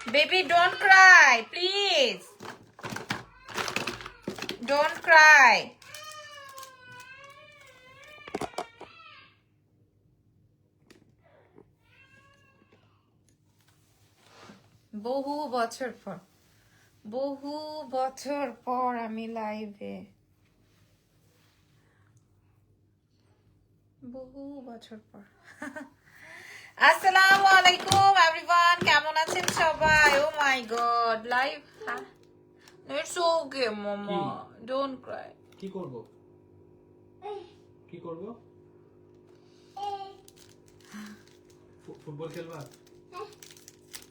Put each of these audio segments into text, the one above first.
Baby, don't cry, please. Don't cry. বহু বছর পর আমি লাইভে, বহু বছর পর। আসসালামু আলাইকুম এভরিওয়ান, কেমন আছেন সবাই? Oh my god, live. It's okay, Mama. Don't cry. কি করব? কি করব? ফুটবল খেলবা?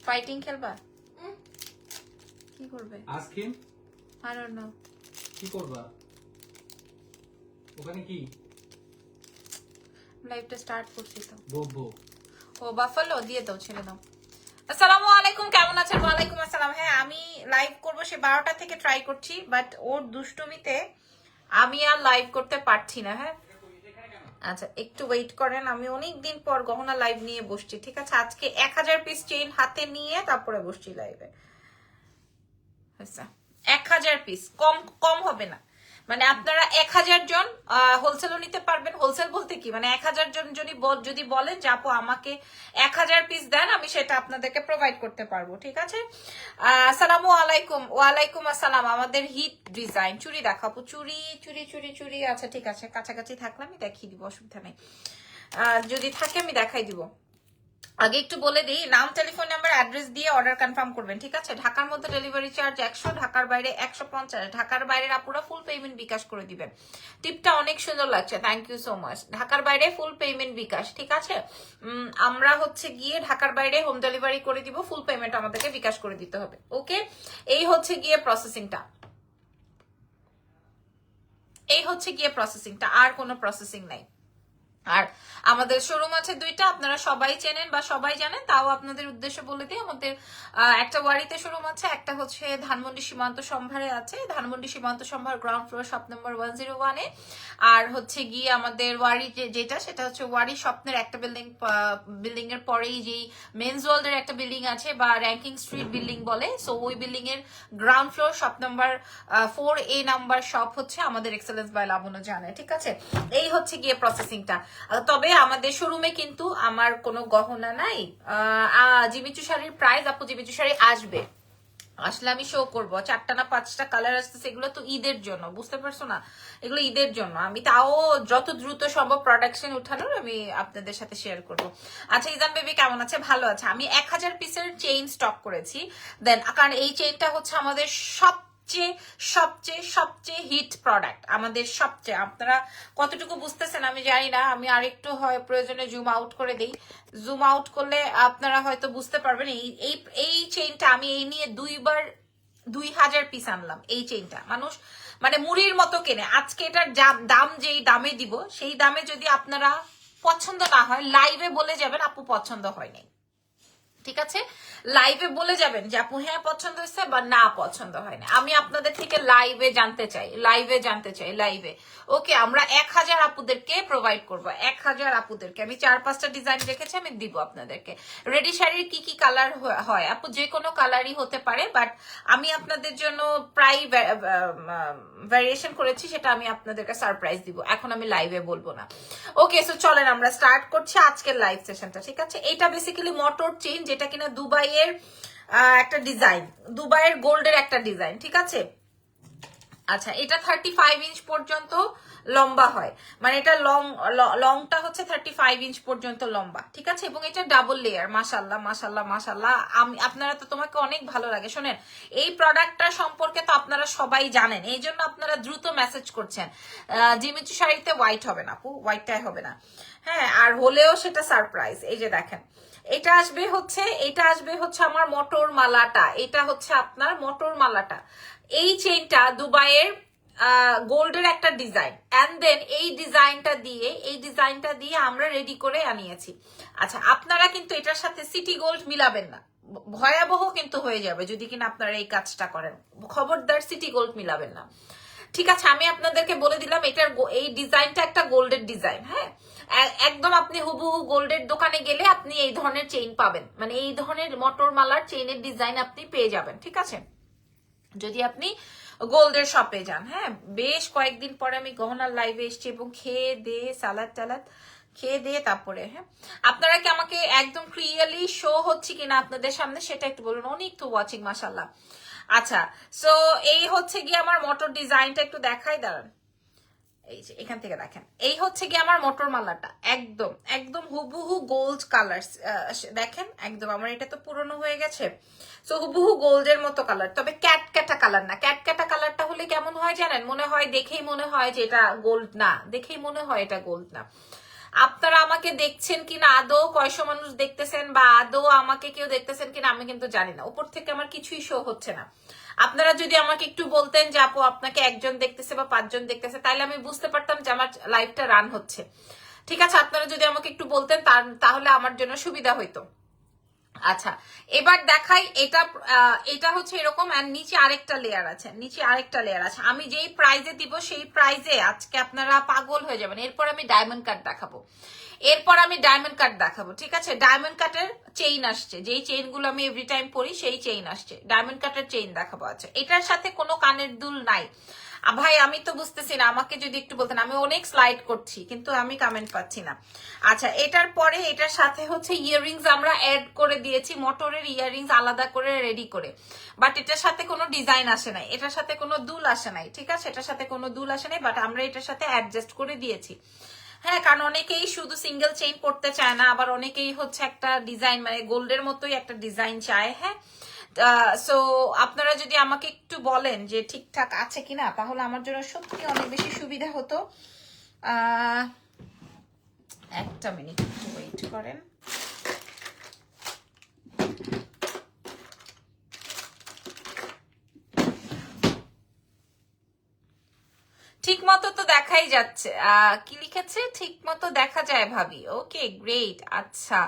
ফাইটিং খেলবা? কি করবে? আইসক্রিম? I don't know. কি করবা? ওখানে কি? লাইভটা স্টার্ট করছি তো। বকবো। ও বাফালো দিয়ে দাও, ছেড়ে দাও। আসসালামু আলাইকুম, কেমন আছেন? ওয়ালাইকুম আসসালাম। হ্যাঁ, আমি লাইভ করবো সে 12টা থেকে ট্রাই করছি, বাট ওর দুষ্টুমিতে আমি আর লাইভ করতে পারছি না। হ্যাঁ, আচ্ছা একটু ওয়েট করেন, আমি অনেক দিন পর গহনা লাইভ নিয়ে বসছি। ঠিক আছে, আজকে 1000 পিস চেইন হাতে নিয়ে তারপরে বসছি লাইভে। আচ্ছা, 1000 পিস, কম কম হবে না। মানে আপনারা 1000 জন হোলসেলও নিতে পারবেন। হোলসেল বলতে কি, মানে 1000 জন যদি বলেন যে আপু আমাকে 1000 পিস দেন, আমি সেটা আপনাদেরকে প্রোভাইড করতে পারবো। ঠিক আছে, আসসালামু আলাইকুম। ওয়ালাইকুম আসসালাম। আমাদের হিট ডিজাইন চুড়ি দেখাবো। চুড়ি চুড়ি চুড়ি চুড়ি, আচ্ছা ঠিক আছে, কাছাকাছি থাকলে আমি দেখিয়ে দিব, অসুবিধা নেই। যদি থাকে আমি দেখাই দিব। আগে একটু বলে দিই, নাম, টেলিফোন নাম্বার, অ্যাড্রেস দিয়ে অর্ডার কনফার্ম করবেন। ঠিক আছে, ঢাকার মধ্যে ডেলিভারি চার্জ 100, ঢাকার বাইরে 150। ঢাকার বাইরের আপুরা ফুল পেমেন্ট বিকাশ করে দিবেন। টিপটা অনেক সুন্দর লাগছে, থ্যাংক ইউ সো মাচ। ঢাকার বাইরে ফুল পেমেন্ট বিকাশ। ঠিক আছে, আমরা হচ্ছে গিয়ে ঢাকার বাইরে হোম ডেলিভারি করে দিব, ফুল পেমেন্ট আমাদেরকে বিকাশ করে দিতে হবে। ওকে, এই হচ্ছে গিয়ে প্রসেসিংটা, আর কোনো প্রসেসিং নাই। আর আমাদের শোরুম আছে 2টা, আপনারা সবাই চেনেন বা সবাই জানেন, তাও আপনাদের উদ্দেশ্য বলে দিই। আমাদের একটা ওয়ারিতে শোরুম আছে, একটা হচ্ছে ধানমন্ডি সীমান্ত সম্ভারে আছে। ধানমন্ডি সীমান্ত সম্ভার গ্রাউন্ড ফ্লোর শপ নম্বর 101-এ। আর হচ্ছে গিয়ে আমাদের ওয়ারি যেটা, সেটা হচ্ছে ওয়ারি স্বপ্নের একটা বিল্ডিং এর পরেই যেই মেন্স ওয়ার্ল্ডের একটা বিল্ডিং আছে বা র্যাঙ্কিং স্ট্রিট বিল্ডিং বলে, সো ওই বিল্ডিং এর ground floor shop number 4A number shop হচ্ছে আমাদের এক্সেলেন্স বাই লাবণ্য জানে। ঠিক আছে, এই হচ্ছে গিয়ে প্রসেসিংটা। তবে আমাদের শোরুমে কিন্তু আমার কোনো গহনা নাই। জিমিচু শাড়ির প্রাইস, আপু জিমিচু শাড়ি আসবে, আসলে আমি শো করবো। 4টা না 5টা কালার আসতেছে, এগুলো তো ঈদের জন্য, বুঝতে পারছো না? এগুলো ঈদের জন্য, আমি তাও যত দ্রুত সম্ভব প্রোডাকশন উঠানোর আমি আপনাদের সাথে শেয়ার করব। আচ্ছা, ইজান বেবি কেমন আছে? ভালো আছে। আমি 1000 পিসের চেইন স্টক করেছি। দেন কারণ এই চেইনটা হচ্ছে আমাদের সবচেয়ে সবচেয়ে সবচেয়ে হিট প্রোডাক্ট, আমাদের সবচেয়ে। আপনারা কতটুকু বুঝতেছেন আমি জানি না, আমি আরেকটু হয় প্রয়োজনে জুম আউট করে দিই। জুম আউট করলে আপনারা হয়তো বুঝতে পারবেন। এই চেইনটা আমি এই নিয়ে 2000 পিস আনলাম। এই চেইনটা মানুষ মানে মুড়ির মতো কেনে। আজকে এটার দাম যেই দামে দিব, সেই দামে যদি আপনারা পছন্দ না হয়, লাইভে বলে যাবেন আপু পছন্দ হয়নি। ঠিক আছে, লাইভে বলে যাবেন যে আপু হ্যাঁ পছন্দ হয়েছে বা না পছন্দ হয় না। আমি আপনাদের থেকে লাইভে জানতে চাই, লাইভে। ওকে, আমরা 1000 আপুদেরকে প্রোভাইড করবো, 1000 আপুদেরকে। আমি 4-5টা ডিজাইন রেখেছি, আমি দিব আপনাদেরকে। রেডি শাড়ির কি কি কালার হয় আপু? যে কোনো কালারই হতে পারে, বাট আমি আপনাদের জন্য প্রায় ভ্যারিয়েশন করেছি, সেটা আমি আপনাদেরকে সারপ্রাইজ দিব, এখন আমি লাইভে বলবো না। ওকে, সো চলেন আমরা স্টার্ট করছি আজকের লাইভ সেশনটা। ঠিক আছে, এটা বেসিক্যালি মোটর চেইন, যেটা কিনা দুবাইয়ের একটা ডিজাইন, দুবাইয়ের গোল্ডের একটা ডিজাইন। ঠিক আছে, আচ্ছা এটা 35 ইঞ্চ পর্যন্ত লম্বা হয়, মানে এটা লংটা হচ্ছে 35 ইঞ্চ পর্যন্ত লম্বা। ঠিক আছে, এবং এটা ডাবল লেয়ার। মাশাল্লাহ মাশাল্লাহ মাশাল্লাহ, আপনারা তো, তোমাকে অনেক ভালো লাগে। শোনেন, এই প্রোডাক্টটা সম্পর্কে তো আপনারা সবাই জানেন, এই জন্য আপনারা দ্রুত মেসেজ করছেন। জিমিচু শাড়িতে হোয়াইট হবে না আপু, হোয়াইটটাই হবে না। হ্যাঁ, আর হলেও সেটা সারপ্রাইজ। এই যে দেখেন, এটা আসবে হচ্ছে আমার মটর মালাটা, এটা হচ্ছে আপনার মটর মালাটা। এই চেইনটা দুবাইয়ের গোল্ডের একটা ডিজাইন, এন্ড দেন এই ডিজাইনটা দিয়ে আমরা রেডি করে আনিয়েছি। আচ্ছা, আপনারা কিন্তু এটার সাথে সিটি গোল্ড মিলাবেন না, ভয়াবহ কিন্তু হয়ে যাবে যদি কিনা আপনারা এই কাজটা করেন। খবরদার সিটি গোল্ড মিলাবেন না। ঠিক আছে, আমি আপনাদেরকে বলে দিলাম এটার এই ডিজাইনটা একটা গোল্ডের ডিজাইন। হ্যাঁ, একদম আপনি হুবহু গোল্ডের দোকানে গেলে আপনি এই ধরনের চেইন পাবেন, মানে এই ধরনের মটর মালার চেইনের ডিজাইন আপনি পেয়ে যাবেন। ঠিক আছে, যদি আপনি গোল্ডের শপে যান। হ্যাঁ, বেশ কয়েকদিন পরে আমি গহনার লাইভে এসেছি এবং খেয়ে দিয়ে সালাদ টালাদ খেয়ে দিয়ে তারপরে। হ্যাঁ, আপনারা কি আমাকে একদম ক্লিয়ারলি শো হচ্ছে কিনা আপনাদের সামনে সেটা একটু বলুন। অনেক তো ওয়াচিং, মাশাল্লাহ। আচ্ছা, সো এই হচ্ছে গিয়ে আমার মোটর ডিজাইনটা একটু দেখাই, দাঁড়ান। এই যে এখান থেকে দেখেন, এই হচ্ছে কি আমার মটর মালাটা, একদম একদম হুবহু গোল্ড কালার। দেখেন একদম, আমার এটা তো পুরনো হয়ে গেছে, সো হুবহু গোল্ডের মতো কালার, তবে ক্যাটক্যাটা কালার না। ক্যাটক্যাটা কালারটা হলে কেমন হয় জানেন, মনে হয় দেখেই মনে হয় যে এটা গোল্ড না, দেখেই মনে হয় এটা গোল্ড না। আপনারা আমাকে দেখছেন কিনা, আদৌ কয়শো মানুষ দেখতেছেন বা আদৌ আমাকে কেউ দেখতেছেন কিনা আমি কিন্তু জানি না, উপর থেকে আমার কিছুই শো হচ্ছে না। আপনারা যদি আমাকে একটু বলতেন যে আপু আপনাকে একজন দেখতেছে বা 5 জন দেখতেছে, তাহলে আমি বুঝতে পারতাম যে আমার লাইভটা রান হচ্ছে। ঠিক আছে, আপনারা যদি আমাকে একটু বলতেন তাহলে আমার জন্য সুবিধা হইতো। আচ্ছা, এবার দেখাই। এটা হচ্ছে এরকম, আর নিচে আরেকটা লেয়ার আছে, নিচে আরেকটা লেয়ার আছে। আমি যেই প্রাইজে দিব সেই প্রাইজে আজকে আপনারা পাগল হয়ে যাবেন। এরপর আমি ডায়মন্ড কাট দেখাবো, ঠিক আছে। ডায়মন্ড কাটের চেইন আসছে, যেই চেইন গুলো আমি এভরি টাইম পরি সেই চেইন আসছে, ডায়মন্ড কাটের চেইন দেখাবো। আচ্ছা, এটার সাথে কোনো কানের দুল নাই। ভাই আমি তো বুঝতেছি না, আমাকে যদি একটু বলতেন। আমি অনেক স্লাইড করছি কিন্তু আমি কমেন্ট পাচ্ছি না। আচ্ছা, এটার পরে এটার সাথে হচ্ছে ইয়াররিংস আমরা অ্যাড করে দিয়েছি, মোটরের ইয়াররিংস আলাদা করে রেডি করে, বাট এটার সাথে কোনো ডিজাইন আসে নাই, এটার সাথে কোনো দুল আসে নাই। ঠিক আছে, এটার সাথে কোনো দুল আসে নাই, বাট আমরা এটার সাথে অ্যাডজাস্ট করে দিয়েছি। হ্যাঁ, কারণ অনেকেই শুধু সিঙ্গেল চেইন পড়তে চায় না, আবার অনেকেই হচ্ছে একটা ডিজাইন মানে গোল্ডের মতোই একটা ডিজাইন চায়। হ্যাঁ, সো আপনারা যদি আমাকে একটু বলেন যে ঠিকঠাক আছে কিনা, তাহলে আমার জন্য সত্যি অনেক বেশি সুবিধা হতো। একটা মিনিট একটু ওয়েট করেন। ঠিক মতো তো দেখাই যাচ্ছে। কি লিখেছে, ঠিক মতো দেখা যায় ভাবি। ওকে, গ্রেট। আচ্ছা,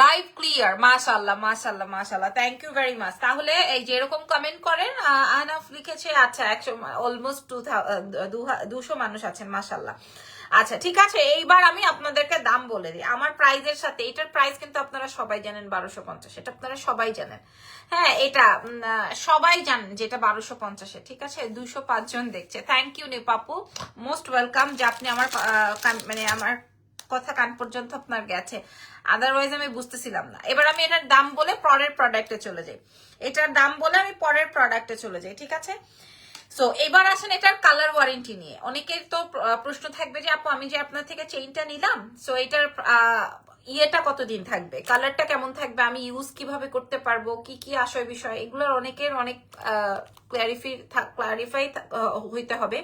লাইভ ক্লিয়ার, মাশাআল্লাহ মাশাআল্লাহ মাশাআল্লাহ, থ্যাংক ইউ ভেরি মাচ। তাহলে এই যে এরকম কমেন্ট করেন, আনাফ লিখেছে। আচ্ছা, 100 অলমোস্ট 200 মানুষ আছেন, মাশাআল্লাহ। আচ্ছা, ঠিক আছে, এইবার আমি আপনাদেরকে দাম বলে দিই। আমার প্রাইজের সাথে এটার প্রাইস কিন্তু আপনারা সবাই জানেন 1250, এটা আপনারা সবাই জানেন। হ্যাঁ, এটা সবাই জানেন যেটা 1250। ঠিক আছে, 205 জন দেখছে, থ্যাংক ইউ নিপাপু, মোস্ট ওয়েলকাম যে আপনি আমার মানে আমার কথা কান পর্যন্ত আপনার গেছে, আদারওয়াইজ আমি বুঝতেছিলাম না। এবার আমি এটার দাম বলে পরের প্রোডাক্টে চলে যাই, এটার দাম বলে আমি পরের প্রোডাক্টে চলে যাই। ঠিক আছে, সো এবার আসেন এটার কালার ওয়ারেন্টি নিয়ে। অনেকের তো প্রশ্ন থাকবে যে আপু আমি যে আপনার থেকে চেইনটা নিলাম, সো এটার ইয়েটা কতদিন থাকবে, কালারটা কেমন থাকবে, আমি ইউজ কিভাবে করতে পারবো, কি কি আসয় বিষয়, এগুলোর অনেকের অনেক ক্লারিফাই হইতে হবে।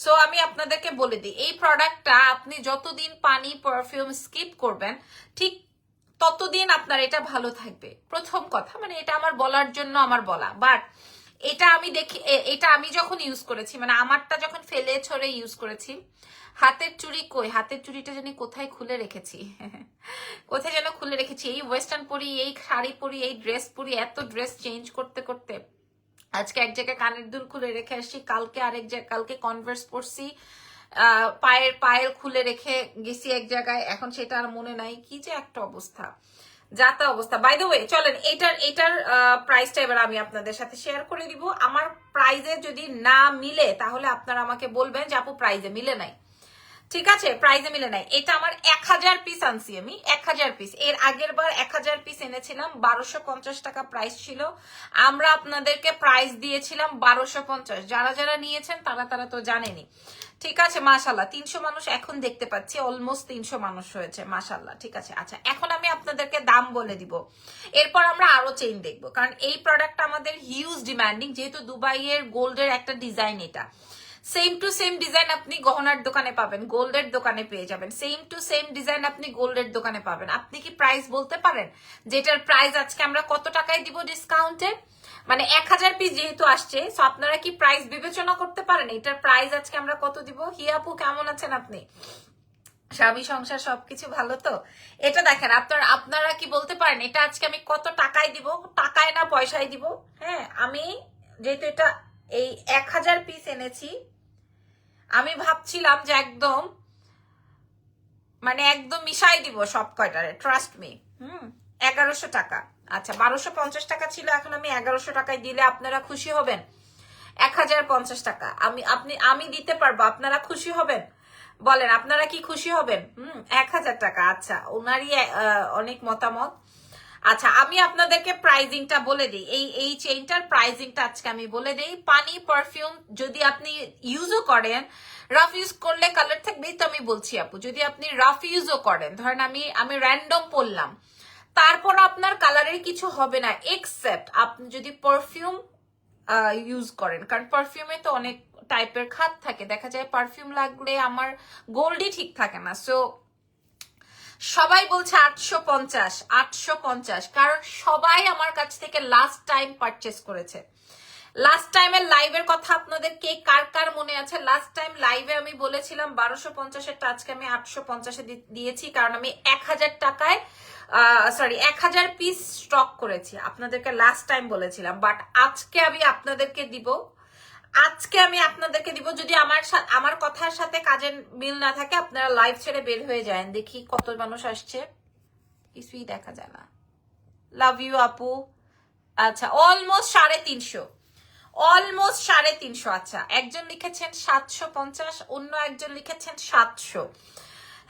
সো আমি আপনাদেরকে বলে দিই, এই প্রোডাক্টটা আপনি যতদিন পানি পারফিউম স্কিপ করবেন ঠিক ততদিন আপনার এটা ভালো থাকবে। প্রথম কথা, মানে এটা আমার বলার জন্য আমার বলা, বাট এটা আমি দেখি, এটা আমি যখন ইউজ করেছি, মানে আমারটা যখন ফেলে ছড়ে ইউজ করেছি, হাতের চুড়ি কই, হাতের চুড়িটা জানি কোথায় খুলে রেখেছি কোথায় যেন খুলে রেখেছি। এই ওয়েস্টার্ন পরি, এই শাড়ি পরি, এই ড্রেস পরি, এত ড্রেস চেঞ্জ করতে করতে আজকে এক জায়গায় কানের দুল খুলে রেখে আসছি, কালকে আরেক জায়গায়, কালকে কনভার্স পরছি, পায়ের খুলে রেখে গেছি এক জায়গায়, এখন সেটা আর মনে নাই। কি যে একটা অবস্থা, যাতা অবস্থা। বাই দ্য ওয়ে, চলেন এটার প্রাইসটা এবার আমি আপনাদের সাথে শেয়ার করে দিব। আমার প্রাইজে যদি না মিলে তাহলে আপনারা আমাকে বলবেন যে আপু প্রাইজে মিলে নাই। ঠিক আছে, প্রাইজে মিলে নাই। এটা আমার 1000 পিস আনছি আমি, 1000 পিস। এর আগের বার 1000 পিস এনেছিলাম, 1250 টাকা প্রাইস ছিল। আমরা আপনাদেরকে প্রাইস দিয়েছিলাম 1250। যারা যারা নিয়েছেন তারা তো জানেনি। ঠিক আছে, মাশাল্লাহ 300 মানুষ এখন দেখতে পাচ্ছি, অলমোস্ট 300 মানুষ হয়েছে, মাশাল্লাহ। ঠিক আছে, আচ্ছা এখন আমি আপনাদেরকে দাম বলে দিব, এরপর আমরা আরো চেইন দেখবো, কারণ এই প্রোডাক্ট আমাদের হিউজ ডিমান্ডিং, যেহেতু দুবাইয়ের গোল্ডের একটা ডিজাইন। এটা সেম টু সেম ডিজাইন আপনি গহনার দোকানে পাবেন, গোল্ডের দোকানে পেয়ে যাবেন। সেম টু সেম ডিজাইন আপনি গোল্ডের দোকানে পাবেন। আপনি কি প্রাইস বলতে পারেন যেটার প্রাইস আজকে আমরা কত টাকায় দিব ডিসকাউন্টে? মানে 1000 পিস যেহেতু আসছে, সো আপনারা কি প্রাইস বিবেচনা করতে পারেন এটার প্রাইস আজকে আমরা কত দিব? হিয়াপু কেমন আছেন আপনি? স্বামী সংসার সবকিছু ভালো তো? এটা দেখেন, আপনারা কি বলতে পারেন এটা আজকে আমি কত টাকায় দিব? টাকায় না পয়সায় দিব? হ্যাঁ, আমি যেহেতু এটা এই 1000 পিস এনেছি, আমি ভাবছিলাম যে একদম মানে একদম মিশাই দিব সব কয়টারে, ট্রাস্ট মি। 1100 টাকা। আচ্ছা 1250 টাকা ছিল, এখন আমি 1100 টাকায় দিলে আপনারা খুশি হবেন? 1050 টাকা আমি দিতে পারবো, আপনারা খুশি হবেন? বলেন আপনারা কি খুশি হবেন? 1000 টাকা। আচ্ছা ওনারই অনেক মতামত। আচ্ছা আমি আপনাদেরকে প্রাইজিংটা বলে দিই, এই চেইনটার প্রাইজিংটা আজকে আমি বলে দিই। পানি পারফিউম যদি আপনি ইউজও করেন, রাফ ইউজ করলে কালার থাকবেই তো, আমি বলছি আপু যদি আপনি রাফ ইউজও করেন, ধরেন আমি র্যান্ডম পরলাম, তারপর আপনার কালারের কিছু হবে না, এক্সেপ্ট আপনি যদি পারফিউম ইউজ করেন, কারণ পারফিউমে তো অনেক টাইপের খাত থাকে, দেখা যায় পারফিউম লাগলে আমার গোল্ডই ঠিক থাকে না। সো সবাই বলছে 850, কারণ সবাই আমার কাছ থেকে লাস্ট টাইম পারচেস করেছে। লাস্ট টাইমের লাইভের কথা আপনাদের কার কার মনে আছে? লাস্ট টাইম লাইভে আমি বলেছিলাম 1250-এরটা আজকে আমি 850-এ দিয়েছি, কারণ আমি 1000 টাকায় 1000 পিস স্টক করেছি, আপনাদেরকে লাস্ট টাইম বলেছিলাম। বাট আজকে আমি আপনাদেরকে দিব, যদি আমার কথার সাথে কাজের মিল না থাকে, আপনারা লাইভ ছেড়ে বের হয়ে যায়। দেখি কত মানুষ আসছে, কিছুই দেখা যায় না। লাভ ইউ আপু। আচ্ছা অলমোস্ট 350, আচ্ছা একজন লিখেছেন 750, অন্য একজন লিখেছেন 700।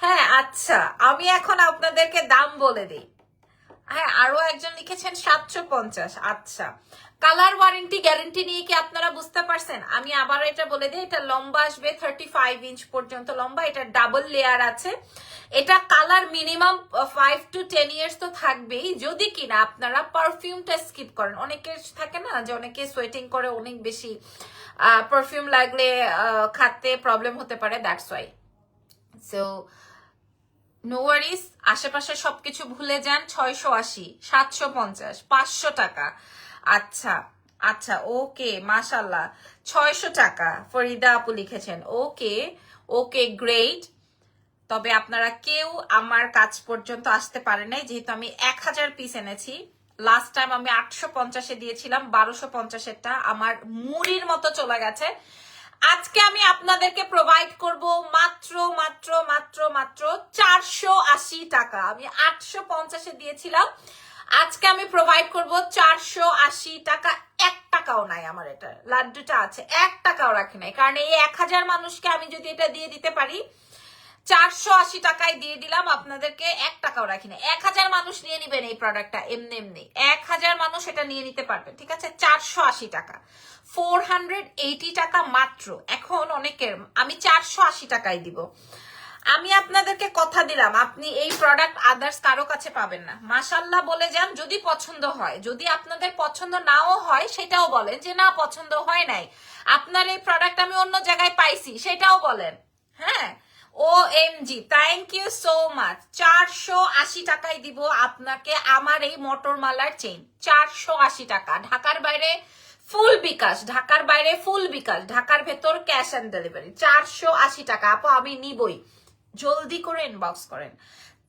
হ্যাঁ আচ্ছা আমি এখন আপনাদেরকে দাম বলে দিই। হ্যাঁ আরো একজন লিখেছেন 750। আচ্ছা কালার ওয়ারেন্টি গ্যারেন্টি নিয়ে কি আপনারা বুঝতে পারছেন? আমি আবার এটা বলে দিই, এটা লম্বা আসবে 35 ইঞ্চ পর্যন্ত লম্বা, এটা ডাবল লেয়ার আছে, এটা কালার মিনিমাম 5 to 10 ইয়ার্স তো থাকবেই, যদি কিনা আপনারা পারফিউমটা স্কিপ করেন। অনেকের থাকে না যে অনেকে সোয়েটিং করে, অনেক বেশি পারফিউম লাগলে খাতে প্রবলেম হতে পারে, দ্যাটস ওয়াই। সো নো ওয়ারিস, আশেপাশে সবকিছু ভুলে যান। 680, 750, 500 টাকা। আচ্ছা আচ্ছা ওকে মাশাল্লাহ, 600 টাকা ফরিদা আপু লিখেছেন। ওকে ওকে গ্রেট। তবে আপনারা কেউ আমার কাছ পর্যন্ত আসতে পারে নাই, যেহেতু আমি 1000 পিস এনেছি। লাস্ট টাইম আমি 850-এ দিয়েছিলাম, 1250-এরটা আমার মুড়ির মতো চলে গেছে। আজকে আমি আপনাদেরকে প্রোভাইড করব মাত্র মাত্র মাত্র মাত্র 480 টাকা। আমি 850-এ দিয়েছিলাম, আজকে আমি প্রোভাইড করব 480 টাকা। 1 টাকাও নাই আমার, এটা লাড্ডুটা আছে, 1 টাকাও রাখি নাই, কারণ এই 1000 মানুষকে আমি যদি এটা দিয়ে দিতে পারি, 480 টাকায় দিয়ে দিলাম আপনাদেরকে, 1 টাকাও রাখি না। 1000 মানুষ নিয়ে নিবেন এই প্রোডাক্টটা, এমনি 1000 মানুষ এটা নিয়ে নিতে পারবেন, ঠিক আছে? 480 টাকা, 480 টাকা মাত্র। এখন অনেকের আমি 480 টাকায় দিব। আমি আপনাদেরকে কথা দিলাম, আপনি এই প্রোডাক্ট আদার্স কারো কাছে পাবেন না। মাশাল্লাহ বলে যান যদি পছন্দ হয়, যদি আপনাদের পছন্দ নাও হয় সেটাও বলেন যে না পছন্দ হয় নাই, আপনার এই প্রোডাক্ট আমি অন্য জায়গায় পাইছি সেটাও বলেন। হ্যাঁ OMG, thank you so much. 480 টাকায় দিব আপনাকে আমার এই মটর মালার চেইন, 480 টাকা। ঢাকার বাইরে ফুল বিকাশ, ঢাকার বাইরে ফুল বিকাশ, ঢাকার ভেতর ক্যাশ অন ডেলিভারি। 480 টাকা আপু আমি নিবই, জলদি করে ইনবক্স করেন।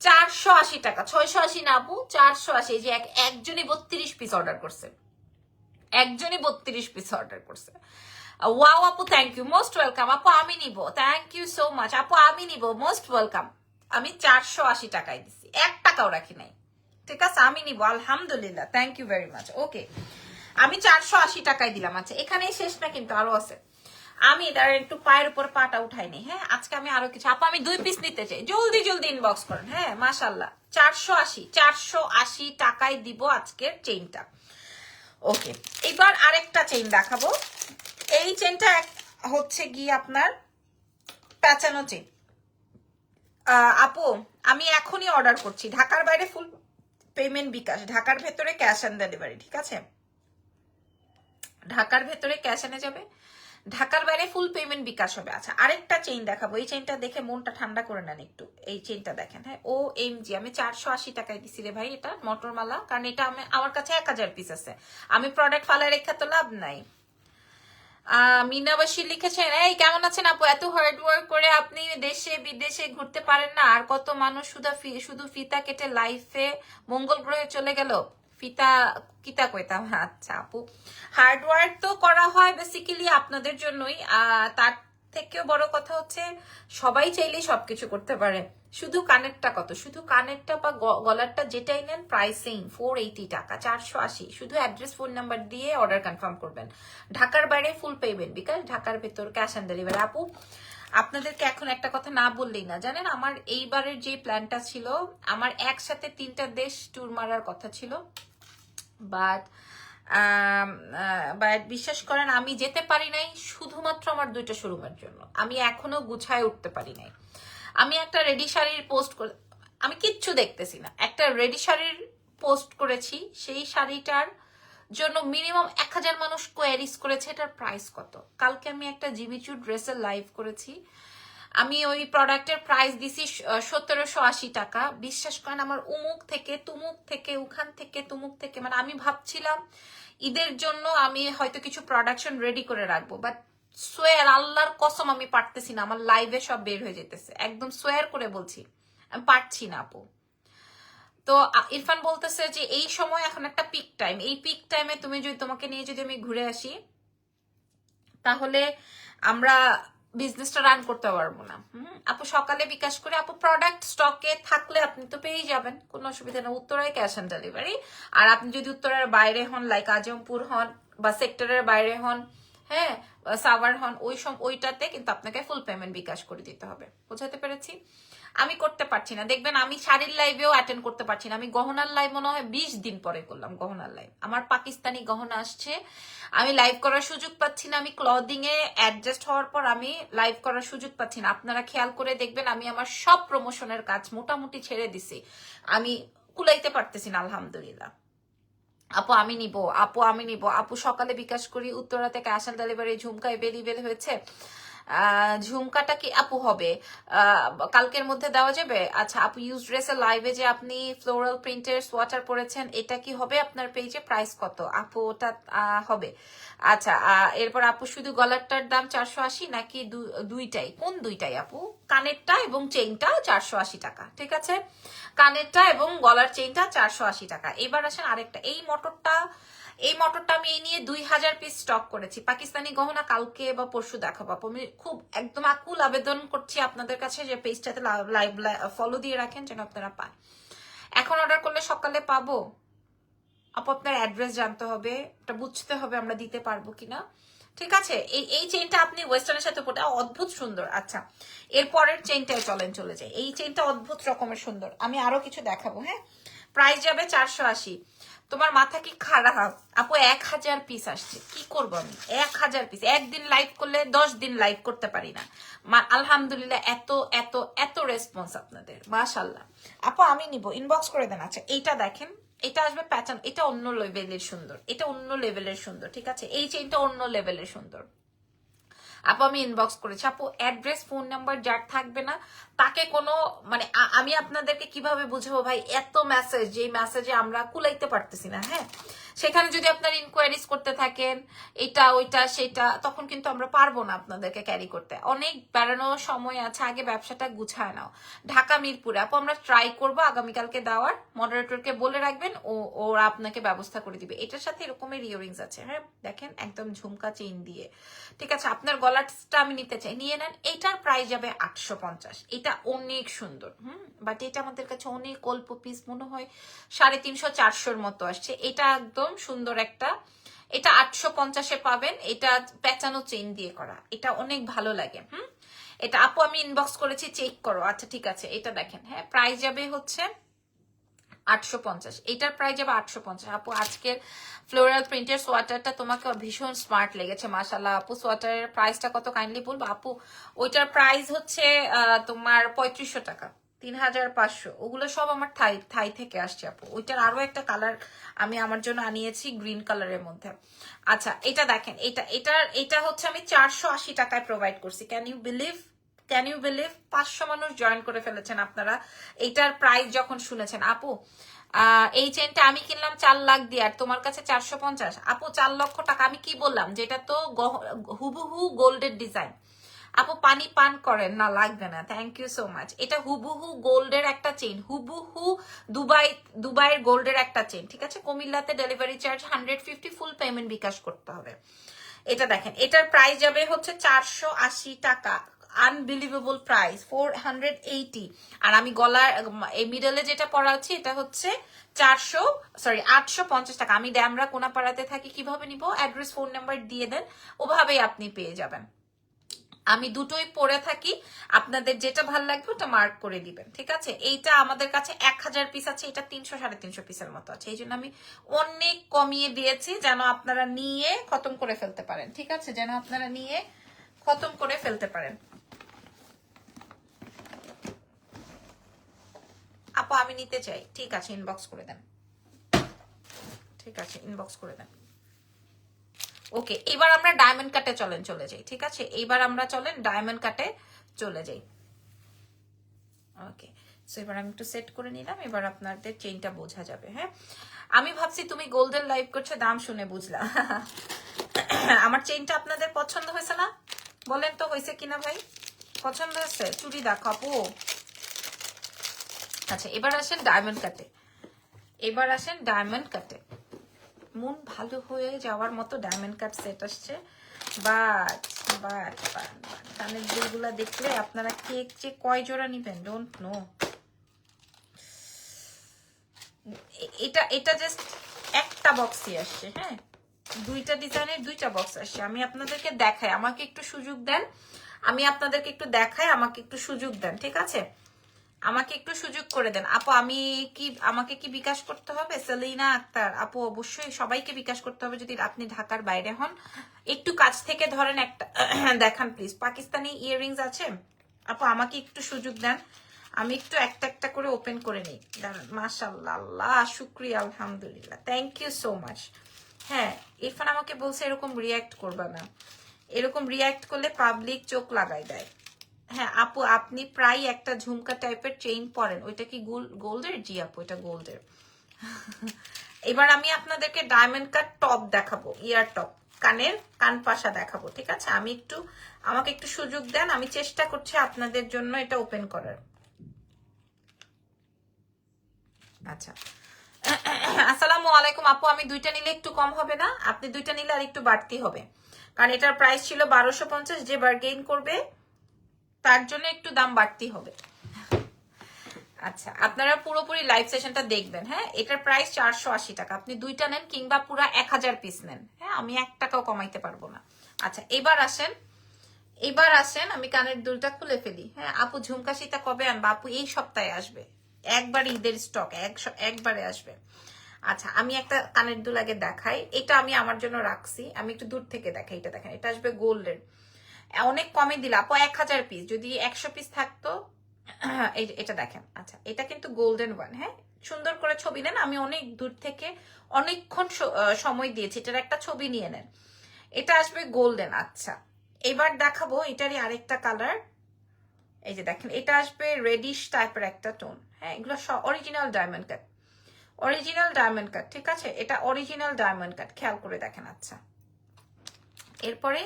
480 টাকা, 680 না আপু, 480। যে একজনই 32 পিস অর্ডার করছে, একজনই 32 পিস অর্ডার করছে। ওয়াও আপু থ্যাংক ইউ, মোস্ট ওয়েলকাম আপু আমি নিব, থ্যাংক ইউ সো মাচ আপু আমি নিব, মোস্ট ওয়েলকাম। আমি 480 টাকায় দিচ্ছি, 1 টাকাও রাখি নাই, ঠিক আছে? আমি নিব আলহামদুলিল্লাহ, থ্যাংক ইউ ভেরি মাচ। ওকে আমি 480 টাকায় দিলাম। আচ্ছা এখানেই শেষ না কিন্তু, আরো আছে। আমি একটু পায়ের উপর পাটা উঠাইনি। হ্যাঁ আজকে আমি আরো কিছু, আপু আমি 2 পিস নিতে চাই, জলদি জলদি ইনবক্স করেন। হ্যাঁ মাশাল্লাহ 480 টাকায় দিব আজকের চেইনটা। ওকে এবার আরেকটা চেইন দেখাবো। এই চেইনটা হচ্ছে গিয়ে আপনার প্যাচানো চেইন। আপু আমি এখনই অর্ডার করছি, ঢাকার বাইরে ফুল পেমেন্ট বিকাশ, ঢাকার ভেতরে ক্যাশ অন ডেলিভারি, ঠিক আছে? ঢাকার ভেতরে ক্যাশ এনে যাবে, ঢাকার বাইরে ফুল পেমেন্ট বিকাশ হবে। আচ্ছা আরেকটা চেইন দেখাবো, এই চেইনটা দেখে মনটা ঠান্ডা করে নেন একটু। এই চেইনটা দেখেন, হ্যাঁ OMG, আমি 480 টাকায় দিছি রে ভাই এটা মটর মালা, কারণ এটা আমার কাছে 1000 পিস আছে, আমি প্রোডাক্ট ফালায় রেখা তো লাভ নাই। মিনাবাসী লিখেছেন এই কেমন আছেন আপু, এত হার্ড ওয়ার্ক করে আপনি দেশে বিদেশে ঘুরতে পারেন না, আর কত মানুষ শুধু ফিতা কেটে লাইফে মঙ্গল গ্রহে চলে গেল, ফিতা কিতা কইতাম। আচ্ছা আপু হার্ড ওয়ার্ক তো করা হয় বেসিক্যালি আপনাদের জন্যই, তার থেকেও বড় কথা হচ্ছে সবাই চাইলেই সবকিছু করতে পারে। শুধু কানেরটা কত, শুধু কানেরটা বা গলারটা যেটাই নেন প্রাইসিং 480 টাকা, 480। শুধু অ্যাড্রেস ফোন নাম্বার দিয়ে অর্ডার কনফার্ম করবেন। ঢাকার বাইরে ফুল পেমেন্ট, বিকাশ ঢাকার ভেতর ক্যাশ অন ডেলিভারি। আপু আপনাদেরকে এখন একটা কথা না বললেই না, জানেন আমার এইবারের যে প্ল্যানটা ছিল, আমার একসাথে 3টা দেশ ট্যুর মারার কথা ছিল, বাট বিশ্বাস করেন আমি যেতে পারি নাই শুধুমাত্র আমার 2টা শোরুমের জন্য। আমি এখনো গুছায় উঠতে পারি নাই। আমি একটা রেডি শাড়ির পোস্ট করে, আমি কিচ্ছু দেখতেছি না, একটা রেডি শাড়ির পোস্ট করেছি, সেই শাড়িটার জন্য মিনিমাম 1000 মানুষ কোয়ারিজ করেছে এটার প্রাইস কত। কালকে আমি একটা জিমিচু ড্রেসের লাইভ করেছি, আমি ওই প্রোডাক্টের প্রাইস দিছি 1780 টাকা। বিশ্বাস করেন আমার উমুক থেকে তুমুক থেকে উখান থেকে তুমুক থেকে, মানে আমি ভাবছিলাম ঈদের জন্য আমি হয়তো কিছু প্রোডাকশন রেডি করে রাখবো, বাট সোয়ার আল্লাহর কসম আমি পারতেছি না, আমার লাইভে সব বের হয়ে যেতেছে, একদম সোয়ার করে বলছি আমি পারছি না আপু। তো ইরফান বলতেছে যে এই সময় এখন একটা পিক টাইম, এই পিক টাইমে তুমি যদি তোমাকে নিয়ে যদি আমি ঘুরে আসি তাহলে আমরা বিজনেসটা রান করতে পারবো না। আপু সকালে বিকাশ করে, আপু প্রোডাক্ট স্টকে থাকলে আপনি তো পেয়ে যাবেন, কোনো অসুবিধা নেই। উত্তরায় ক্যাশ অন ডেলিভারি। আর আপনি যদি উত্তরার বাইরে হন, লাইক আজমপুর হন বা সেক্টরের বাইরে হন, হ্যাঁ সাভার হন, ওইটাতে কিন্তু আপনাকে ফুল পেমেন্ট বিকাশ করে দিতে হবে। বোঝাতে পেরেছি? আমি করতে পারছি না, দেখবেন আমি শাড়ির লাইভেও অ্যাটেন্ড করতে পারছি না। আমি গহনার লাইভ মনে হয় 20 দিন পরে করলাম গহনার লাইভ, আমার পাকিস্তানি গহনা আসছে, আমি লাইভ করার সুযোগ পাচ্ছি না। আমি ক্লদিং এ অ্যাডজাস্ট হওয়ার পর আমি লাইভ করার সুযোগ পাচ্ছি না। আপনারা খেয়াল করে দেখবেন আমি আমার সব প্রমোশনের কাজ মোটামুটি ছেড়ে দিছি, আমি কুলাইতে পারতেছি না আলহামদুলিল্লাহ। আপু আমি নিব, আপু আমি নিব, আপু সকালে বিকাশ করি, উত্তরাতে ক্যাশ অন ডেলিভারি। ঝুমকা এভেলেবেল হয়েছে, ঝুমকাটা কি আপু হবে কালকের মধ্যে দেওয়া যাবে? আচ্ছা আপু ইউজ ড্রেসের লাইভে যে আপনি ফ্লোরাল প্রিন্টের সোয়াটার পরেছেন, এটা কি হবে আপনার পেজে? প্রাইস কত আপু? ওটা হবে। আচ্ছা এরপর আপু শুধু গলারটার দাম 480 নাকি দুইটাই? কোন দুইটাই আপু? কানেরটা এবং চেইনটা 480 টাকা, ঠিক আছে? কানেরটা এবং গলার চেইনটা 480 টাকা। এবার আসেন আরেকটা, এই মটরটা আমি এই নিয়ে 2000 পিস স্টক করেছি। পাকিস্তানি গহনা কালকে বা পরশু দেখাবো আপু। আমি খুব একদম আকুল আবেদন করছি আপনাদের কাছে যে পেজটাতে লাইভ ফলো দিয়ে রাখেন যেন আপনারা পান। এখন অর্ডার করলে সকালে পাবো আপু? আপনার অ্যাড্রেস জানতে হবে, এটা বুঝতে হবে আমরা দিতে পারবো কিনা, ঠিক আছে? এই চেইনটা আপনি ওয়েস্টার্নের সাথে পড়তে অদ্ভুত সুন্দর। আচ্ছা এরপরের চেইনটায় চলে যায়, এই চেইনটা অদ্ভুত রকমের সুন্দর, আমি আরো কিছু দেখাবো। হ্যাঁ প্রাইস যাবে 480। তোমার মাথা কি খারাপ আপু? 1000 পিস আসছে, কি করবো আমি? 1000 পিস একদিন লাইভ করলে 10 দিন লাইভ করতে পারি না। আলহামদুলিল্লাহ এত এত এত রেসপন্স আপনাদের, মাশাআল্লাহ। আপু আমি নিব, ইনবক্স করে দেন। আচ্ছা এইটা দেখেন, এটা আসবে প্যাটার্ন, এটা অন্য লেভেলের সুন্দর, এটা অন্য লেভেলের সুন্দর, ঠিক আছে? এই চেইনটা অন্য লেভেলের সুন্দর। আপু আমি ইনবক্স করেছি। আপু অ্যাড্রেস ফোন নাম্বার যার থাকবে না তাকে কোনো মানে আমি আপনাদেরকে কিভাবে বুঝাবো ভাই, এত মেসেজ, যে মেসেজে আমরা কুলাইতে পারতেছি না। হ্যাঁ সেখানে যদি আপনার ইনকোয়ারিজ করতে থাকেন এটা ওইটা সেটা, তখন কিন্তু আমরা পারবো না আপনাদেরকে ক্যারি করতে। অনেক বেড়ানোর সময় আছে, আগে ব্যবসাটা গুছায় নাও। ঢাকা মিরপুরে আপু আমরা ট্রাই করবো আগামীকালকে দেওয়ার, মডারেটরকে বলে রাখবেন, ওরা আপনাকে ব্যবস্থা করে দিবে। এটার সাথে এরকমের ইয়ারিংস আছে, হ্যাঁ দেখেন একদম ঝুমকা চেইন দিয়ে, ঠিক আছে? আপনার গলাটা আমি নিতে চাই, নিয়ে নেন। এটার প্রাইস যাবে 850। এটা অনেক সুন্দর, বাট এটা আমাদের কাছে অনেক অল্প পিস, মনে হয় 350 400 মতো আসছে। এটা একদম সুন্দর একটা, এটা 850-এ পাবেন। এটা পেঁচানো চেইন দিয়ে করা, এটা অনেক ভালো লাগে। এটা আপু আমি ইনবক্স করেছি, চেক করো। আচ্ছা ঠিক আছে এটা দেখেন, হ্যাঁ প্রাইস যাবে হচ্ছে 850, এটার প্রাইস যাবে 850। আপু আজকের ফ্লোরাল প্রিন্টের সোয়াটারটা তোমাকে ভীষণ স্মার্ট লেগেছে, মাশাআল্লাহ। আপু সোয়াটারের প্রাইসটা কত কাইন্ডলি বলবো? আপু ওইটার প্রাইস হচ্ছে তোমার 3500 টাকা, 3500। ওগুলো সব আমার থাই থেকে আসছে আপু। ওইটার আরো একটা কালার আমি আমার জন্য আনিয়েছি গ্রিন কালারের মধ্যে। আচ্ছা এটা দেখেন, এটা হচ্ছে আমি 480 টাকায় প্রোভাইড করছি। ক্যান ইউ বিলিভ 500 মানুষ জয়েন করে ফেলেছেন আপনারা এইটার প্রাইস যখন শুনেছেন। আপু এই চেনটা আমি কিনলাম 4 লাখ দিয়ে, আর তোমার কাছে 450। আপু 4 লক্ষ টাকা, আমি কি বললাম যেটা তো হুবহু গোল্ডের ডিজাইন। আপু পানি পান করেন না, লাগবে না, থ্যাংক ইউ সো মাচ। এটা হুবহু গোল্ডের একটা চেইন, হুবহু দুবাইয়ের গোল্ডের একটা চেইন, ঠিক আছে? কুমিল্লাতে ডেলিভারি চার্জ 150, ফুল পেমেন্ট বিকাশ করতে হবে। এটা দেখেন, এটার প্রাইস যাবে হচ্ছে 480 টাকা। Unbelievable price, 480। আর আমি গলার এই মিডলে যেটা পরাচ্ছি এটা হচ্ছে 850 টাকা। আমি ড্যামরা কোনাপাড়াতে থাকি, কিভাবে নিব? অ্যাড্রেস, ফোন নাম্বার দিয়ে দেন, ওভাবেই আপনি পেয়ে যাবেন। আমি দুটোই পরে থাকি, আপনাদের যেটা ভালো লাগবে ওটা মার্ক করে দিবেন, ঠিক আছে? এইটা আমাদের কাছে 1000 পিস আছে, এটা 300-350 পিসের মতো আছে, এই জন্য আমি অনেক কমিয়ে দিয়েছি যেন আপনারা নিয়ে খতম করে ফেলতে পারেন, ঠিক আছে? যেন আপনারা নিয়ে খতম করে ফেলতে পারেন। আপু আমি নিতে চাই, ঠিক আছে, ইনবক্স করে দেন, ঠিক আছে, ইনবক্স করে দেন। ওকে, এবার আমরা ডায়মন্ড কাটে চলে যাই, ঠিক আছে? এইবার আমরা ডায়মন্ড কাটে চলে যাই। ওকে, সো এবার আমি একটু সেট করে নিলাম, এবার আপনাদের চেইনটা বোঝা যাবে। হ্যাঁ, আমি ভাবছি তুমি গোল্ডেন লাইভ করছো, দাম শুনে বুঝলাম। আমার চেইনটা আপনাদের পছন্দ হয়েছে না? বলেন তো হয়েছে কিনা ভাই, পছন্দ হয়েছে? চুড়ি দেখাবো। আচ্ছা, এবার আসেন ডায়মন্ড কাটে, এবার আসেন ডায়মন্ড কাটে। মন ভালো হয়ে যাওয়ার মতো ডায়মন্ড কাট সেট আসছে। বাট বাট বাট কানের দুলগুলা দেখলে আপনারা কেক যে কয় জোড়া নিবেন ডোন্ট নো। এটা এটা জাস্ট একটা বক্সই আসছে, হ্যাঁ, দুইটা ডিজাইনের দুইটা বক্স আসছে। আমি আপনাদেরকে দেখাই, আমাকে একটু সুযোগ দেন, আমি আপনাদেরকে একটু দেখাই, আমাকে একটু সুযোগ দেন, ঠিক আছে? আমাকে একটু সুযোগ করে দেন আপু। আমাকে কি বিকাশ করতে হবে? সেলিনা আক্তার আপু, অবশ্যই সবাইকে বিকাশ করতে হবে যদি আপনি ঢাকার বাইরে হন। একটু কাছ থেকে ধরেন একটা দেখান প্লিজ। পাকিস্তানি ইয়াররিংস আছে আপু, আমাকে একটু সুযোগ দেন, আমি একটু একটা একটা করে ওপেন করে নিই। মাশাআল্লাহ, আল্লাহ শুকরিয়া, আলহামদুলিল্লাহ, থ্যাংক ইউ সো মাচ। হ্যাঁ, ইরফান আমাকে বলছে এরকম রিয়্যাক্ট করবা না, এরকম রিয়্যাক্ট করলে পাবলিক চোখ লাগাই দেয়। হ্যাঁ আপু, আপনি প্রায় একটা ঝুমকা টাইপের চেইন পরেন, ওইটা কি গোল্ডের? জি আপু, এটা গোল্ডের। এবার আমি আপনাদেরকে ডায়মন্ড কাট টপ দেখাবো, ইয়ার টপ, কানের কান পাশা দেখাবো, ঠিক আছে? আমাকে একটু সুযোগ দেন, আমি চেষ্টা করছি আপনাদের জন্য এটা ওপেন করার। আচ্ছা, আসসালামু আলাইকুম আপু, আমি দুইটা নিলে একটু কম হবে না? আপনি দুইটা নিলে আর একটু বাড়তি হবে, কারণ এটার প্রাইস ছিল 1250, যে বার্গেইন করবে তার জন্য একটু দাম বাড়তি হবে। আচ্ছা, আপনারা পুরোপুরি লাইভ সেশনটা দেখবেন। হ্যাঁ, এটার প্রাইস 480 টাকা, আপনি দুইটা নেন কিংবা পুরো 1000 পিস নেন, হ্যাঁ, আমি 1 টাকাও কমাইতে পারবো না। আচ্ছা, এবার আসেন আমি কানের দুলটা খুলে ফেলি। হ্যাঁ আপু, ঝুমকা সীতা কবে আনবা? আপু এই সপ্তাহে আসবে, একবারে ঈদের স্টক, একবারে আসবে। আচ্ছা, আমি একটা কানের দুল আগে দেখাই, এটা আমি আমার জন্য রাখছি, আমি একটু দূর থেকে দেখাই। এটা দেখেন, এটা আসবে গোল্ডের, অনেক কমে দিলে আপু, 1000 পিস, যদি 100 পিস থাকতো। এটা দেখেন, আচ্ছা, এটা কিন্তু গোল্ডেন ওয়ান। হ্যাঁ, সুন্দর করে ছবি নেন, আমি অনেক দূর থেকে অনেকক্ষণ সময় দিয়েছি, এটার একটা ছবি নিয়ে নেন। এটা আসবে গোল্ডেন। আচ্ছা, এবার দেখাবো এটারই আরেকটা কালার, এই যে দেখেন, এটা আসবে রেডিশ টাইপের একটা টোন। হ্যাঁ, এগুলো সব original diamond cut, original diamond cut, ঠিক আছে? এটা অরিজিনাল ডায়মন্ড কাট, খেয়াল করে দেখেন। আচ্ছা, এরপরে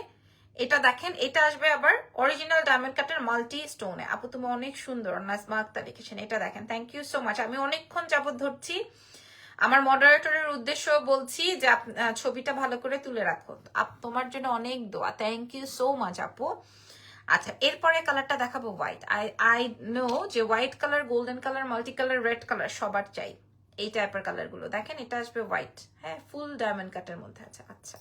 এটা দেখেন, এটা আসবে আবার অরিজিনাল ডায়মন্ড কাটের মাল্টি স্টোনে। আপু তুমি অনেক সুন্দর, নাজমা আক্তার লিখেছেন। এটা দেখেন, থ্যাংক ইউ সো মাচ। আমি অনেকক্ষণ যাবত ধরছি, আমার মডারেটরের উদ্দেশ্য বলছি যে ছবিটা ভালো করে তুলে রাখো, তোমার জন্য অনেক দোয়া, থ্যাংক ইউ সো মাচ আপু। আচ্ছা, এরপরে কালারটা দেখাবো হোয়াইট। আই নো যে white colour, golden colour, multi colour, red colour সবার চাই, এই টাইপের কালার গুলো দেখেন। এটা আসবে হোয়াইট, হ্যাঁ, ফুল ডায়মন্ড কাটের মধ্যে আছে। আচ্ছা,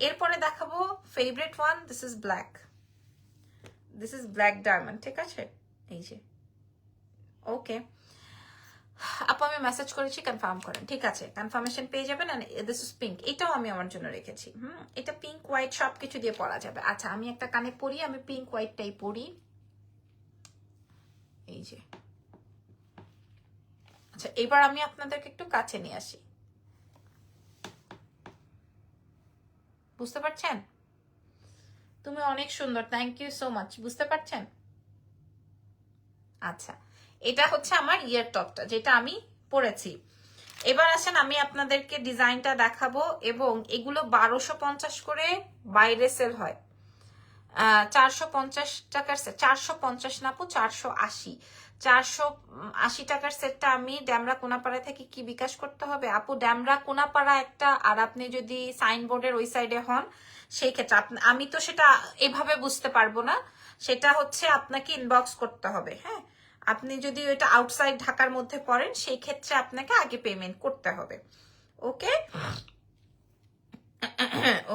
এরপরে দেখাবো favourite one, this is black, this is black diamond, ঠিক আছে? এই যে, ওকে আপু, আমি মেসেজ করেছি, কনফার্ম করেন, ঠিক আছে? কনফার্মেশন পেয়ে যাবেন। দিস ইজ পিঙ্ক, এটাও আমি আমার জন্য রেখেছি। এটা পিঙ্ক হোয়াইট সবকিছু দিয়ে পরা যাবে। আচ্ছা, আমি একটা কানে পরি, আমি পিঙ্ক হোয়াইটটাই পরি, এই যে। আচ্ছা, এবার আমি আপনাদেরকে একটু কাছে নিয়ে আসি, বুঝতে পারছেন? তুমি অনেক সুন্দর, থ্যাংক ইউ সো মাচ, বুঝতে পারছেন? আচ্ছা, এটা হচ্ছে আমার ইয়ার টপটা যেটা আমি পরেছি। এবার আসেন আমি আপনাদেরকে ডিজাইনটা দেখাবো, এবং এগুলো 1250 করে বাইরে সেল হয়, 450 টাকার সেট, 450 না আপু, 480। 480 টাকার সেটটা আমি ড্যামরা কোনাপাড়া থেকে কি বিকাশ করতে হবে আপু? ড্যামরা কোনাপাড়া একটা, আর আপনি যদি সাইনবোর্ডের ওই সাইডে হন সেই ক্ষেত্রে আমি তো সেটা এভাবে বুঝতে পারবো না, সেটা হচ্ছে আপনাকে ইনবক্স করতে হবে। হ্যাঁ, আপনি যদি ওইটা আউটসাইড ঢাকার মধ্যে পড়েন সেই ক্ষেত্রে আপনাকে আগে পেমেন্ট করতে হবে। ওকে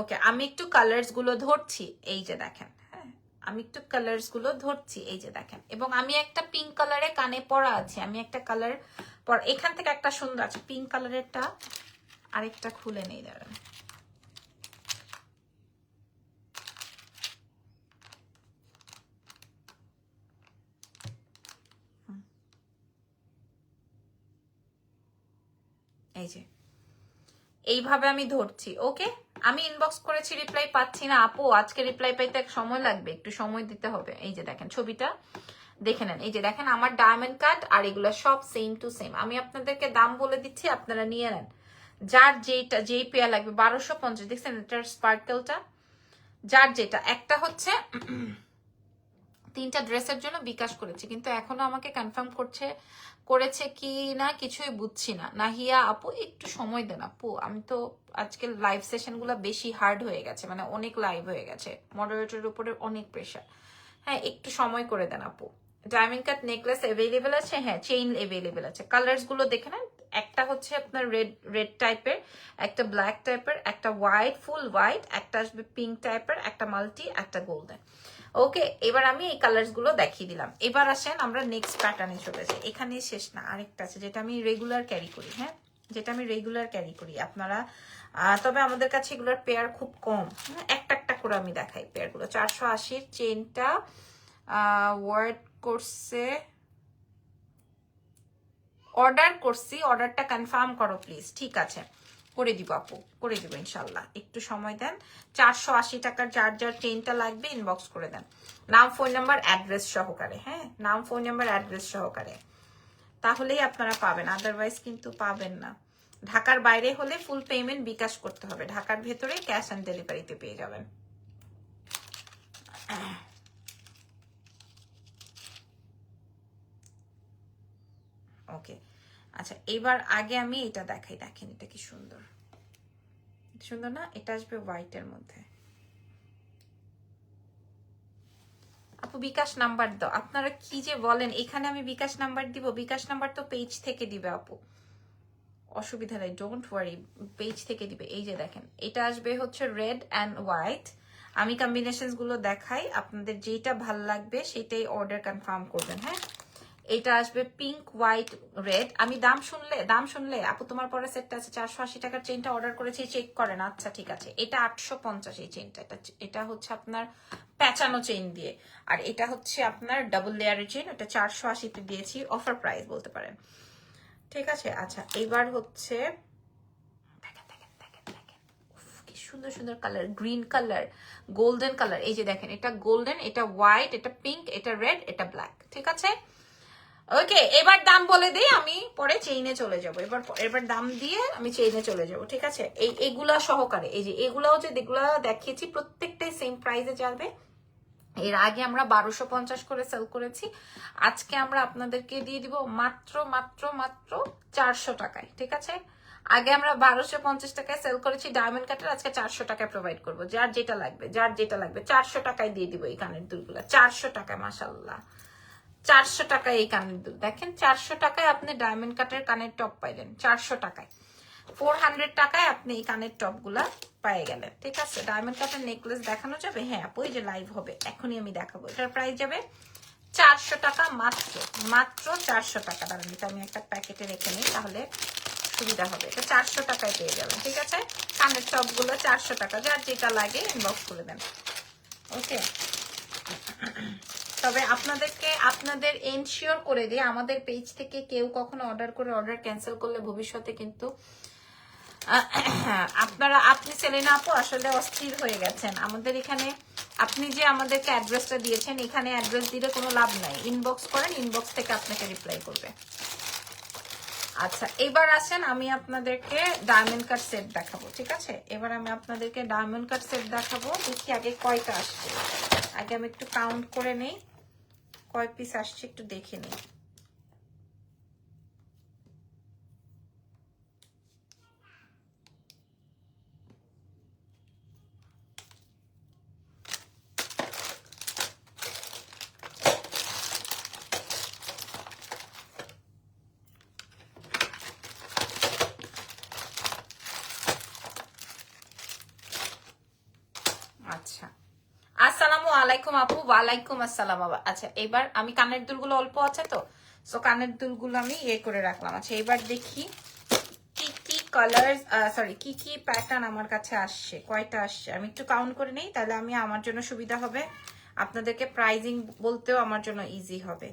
ওকে, আমি একটু কালার্স গুলো ধরছি, এই যে দেখেন। হ্যাঁ, আমি একটু কালার্স গুলো ধরছি, এই যে দেখেন। এবং আমি একটা পিঙ্ক কালারে কানে পরা আছে, আমি একটা কালার পর এখান থেকে একটা সুন্দর আছে পিঙ্ক কালারেরটা, আরেকটা খুলে নেই দাঁড়ান। এই যে এইভাবে আমি ধরছি। ওকে, আমি ইনবক্স করেছি, রিপ্লাই পাচ্ছি না আপু। আজকে রিপ্লাই পাইতে সময় লাগবে, একটু সময় দিতে হবে। এই যে দেখেন ছবিটা দেখে নেন, এই যে দেখেন আমার ডায়মন্ড কাট আর এগুলো সব সেম টু সেম। আমি আপনাদেরকে দাম বলে দিচ্ছি, আপনারা নিয়ে নেন যার যেই পেয়ার লাগবে। 1250, দেখছেন এটার স্পার্কেলটা, যার যেটা। একটা হচ্ছে 3টা ড্রেসের জন্য বিকাশ করেছি, কিন্তু এখনো আমাকে কনফার্ম করেছে কি না কিছুই বুঝছি না। নাহিয়া আপু একটু সময় দেন আপু, আমি তো আজকে লাইভ সেশন গুলো বেশি হার্ড হয়ে গেছে, মানে অনেক লাইভ হয়ে গেছে, মডারেটরের উপরে অনেক প্রেশার। হ্যাঁ, একটু সময় করে দেন আপু। ডায়মন্ড কাট নেকলেস অ্যাভেলেবেল আছে, হ্যাঁ চেইন অ্যাভেলেবেল আছে। কালার্স গুলো দেখে নেন, একটা হচ্ছে আপনার রেড টাইপের, একটা ব্ল্যাক টাইপের, একটা হোয়াইট ফুল হোয়াইট, একটা আসবে পিঙ্ক টাইপের, একটা মাল্টি, একটা গোল্ডেন। ওকে, এবার আমি এই কালার্স গুলো দেখিয়ে দিলাম। এবার আসেন আমরা নেক্সট প্যাটার্নে চলে যাই। এখানে শেষ না, আরেকটা আছে যেটা আমি রেগুলার ক্যারি করি। হ্যাঁ, যেটা আমি রেগুলার ক্যারি করি আপনারা, তবে আমাদের কাছে এগুলোর পেয়ার খুব কম। একটা একটা করে আমি দেখাই পেয়ার গুলো। 480 চেনটা ওয়ার্ড করছে, অর্ডার করছি, অর্ডারটা কনফার্ম করো প্লিজ। ঠিক আছে, করে দিব আপু, করে দিব ইনশাল্লাহ, একটু সময় দেন। 480 টাকার যার যার চেইনটা লাগবে ইনবক্স করে দেন, নাম ফোন নাম্বার অ্যাড্রেস সহকারে। হ্যাঁ, নাম ফোন নাম্বার অ্যাড্রেস সহকারে, তাহলেই আপনারা পাবেন, আদারওয়াইজ কিন্তু পাবেন না। ঢাকার বাইরে হলে ফুল পেমেন্ট বিকাশ করতে হবে, ঢাকার ভেতরে ক্যাশ অন ডেলিভারিতে পেয়ে যাবেন। ওকে, আচ্ছা এবার আগে আমি এটা দেখাই, দেখেন এটা কি সুন্দর, সুন্দর না? এটা আসবে হোয়াইটের মধ্যে। আপু বিকাশ নাম্বার দাও, আপনারা কি যে বলেন, এখানে আমি বিকাশ নাম্বার দিব? বিকাশ নাম্বার তো পেজ থেকে দিবে আপু, অসুবিধা নেই, ডোন্ট ওয়ারি, পেজ থেকে দিবে। এই যে দেখেন এটা আসবে হচ্ছে রেড অ্যান্ড হোয়াইট। আমি কম্বিনেশনস গুলো দেখাই, আপনাদের যেটা ভাল লাগবে সেটাই অর্ডার কনফার্ম করবেন। হ্যাঁ, এটা আসবে পিঙ্ক হোয়াইট রেড। আমি দাম শুনলে আপু তোমার পরে সেটটা আছে 480 টাকার চেইনটা অর্ডার করেছি, চেক করেন। আচ্ছা ঠিক আছে, এটা 850 এই চেইনটা, এটা হচ্ছে আপনার প্যাচানো চেইন দিয়ে, আর এটা হচ্ছে আপনার ডাবল লেয়ারের চেইন, ওটা 480-তে দিয়েছি, অফার প্রাইস বলতে পারেন। ঠিক আছে, আচ্ছা এবার হচ্ছে দেখেন দেখেন দেখেন দেখেন, কি সুন্দর সুন্দর colour, green colour, golden colour. এই যে দেখেন এটা গোল্ডেন, এটা হোয়াইট, এটা পিঙ্ক, এটা রেড, এটা ব্ল্যাক। ঠিক আছে, ওকে এবার দাম বলে দিই, আমি পরে চেইনে চলে যাব। এবার দাম দিয়ে আমি চেইনে চলে যাব। ঠিক আছে, এইগুলা সহকারে, এই যে এগুলাও যে যেগুলা দেখিয়েছি প্রত্যেকটাই সেম প্রাইসে যাবে। এর আগে আমরা 1250 করে সেল করেছি, আজকে আমরা আপনাদেরকে দিয়ে দিব মাত্র মাত্র মাত্র 400 টাকায়। ঠিক আছে, আগে আমরা 1250 টাকায় সেল করেছি ডায়মন্ড কাটের, আজকে 400 টাকায় প্রোভাইড করবো। যার যেটা লাগবে 400 টাকায় দিয়ে দিব এই কানের দুলগুলা, 400 টাকায়। মাশাল্লাহ, 400 টাকায় এই কানের দুল দেখেন, 400 টাকায় আপনি ডায়মন্ড কাটের কানের টপ পাইলেন, 400 টাকায়। 400 টাকায় আপনি এই কানের টপ গুলা পেয়ে গেলেন। ঠিক আছে, ডায়মন্ড কাটের নেকলেস দেখানো যাবে? হ্যাঁ আপু, এই যে লাইভ হবে এখনই আমি দেখাবো। এটার প্রাইস যাবে 400 টাকা, মাত্র মাত্র 400 টাকা। দাঁড়ান এটা আমি একটা প্যাকেটে রেখে নিই, তাহলে সুবিধা হবে। এটা 400 টাকায় পেয়ে যাবেন। ঠিক আছে, কানের টপ গুলো 400 টাকা, যার যেটা লাগে ইনবক্স করে দেন। ওকে, তবে আপনাদের এনশিওর করে দিয়ে আমাদের পেজ থেকে কেউ কখনো অর্ডার ক্যান্সেল করলে ভবিষ্যতে কিন্তু আপনি সেলিনা আপু আসলে অস্থির হয়ে গেছেন আমাদের এখানে। আপনি যে আমাদেরকে অ্যাড্রেসটা দিয়েছেন, এখানে অ্যাড্রেস দিলে কোনো লাভ নাই, ইনবক্স করেন, ইনবক্স থেকে আপনাকে রিপ্লাই করবে। আচ্ছা এবার আসেন, আমি আপনাদেরকে ডায়মন্ড কাট সেট দেখাবো। ঠিক আছে, এবার আমি আপনাদেরকে ডায়মন্ড কাট সেট দেখাবো। দেখি আগে কয়টা আসছে, আগে আমি একটু কাউন্ট করে নেই কয় পিস আসছে, একটু দেখে নিই। আচ্ছা, আসসালামু আলাইকুম আপু। ওয়ালাইকুম আসসালাম। আচ্ছা, এবার আমি কানের দুলগুলো অল্প আছে তো, সো কানের দুলগুলো আমি ইয়ে করে রাখলাম। আচ্ছা, এবার দেখি কি কি কালার, সরি কি কি প্যাটার্ন আমার কাছে আসছে, কয়টা আসছে আমি একটু কাউন্ট করে নেই, তাহলে আমি আমার জন্য সুবিধা হবে, আপনাদেরকে প্রাইজিং বলতেও আমার জন্য ইজি হবে।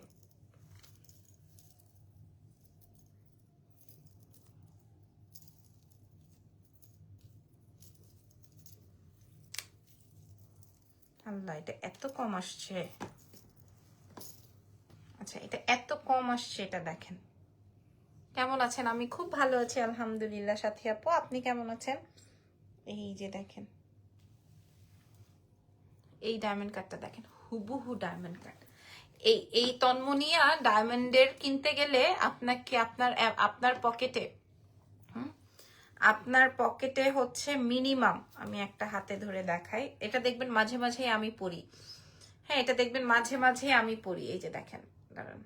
আল্লাহ, এটা এত কম আসছে। আচ্ছা, এটা এত কম আসছে, এটা দেখেন। কেমন আছেন? আমি খুব ভালো আছি আলহামদুলিল্লাহ। সাথী আপু, আপনি কেমন আছেন? এই যে দেখেন, এই ডায়মন্ড কাটটা দেখেন, হুবহু ডায়মন্ড কাট। এই তন্মনিয়া ডায়মন্ডের কিনতে গেলে আপনাকে আপনার পকেটে, আপনার পকেটে হচ্ছে মিনিমাম, আমি একটা হাতে ধরে দেখাই, এটা দেখবেন মাঝে মাঝে আমি পরি। হ্যাঁ, এটা দেখবেন মাঝে মাঝে আমি পরি। এই যে দেখেন, দাঁড়ান,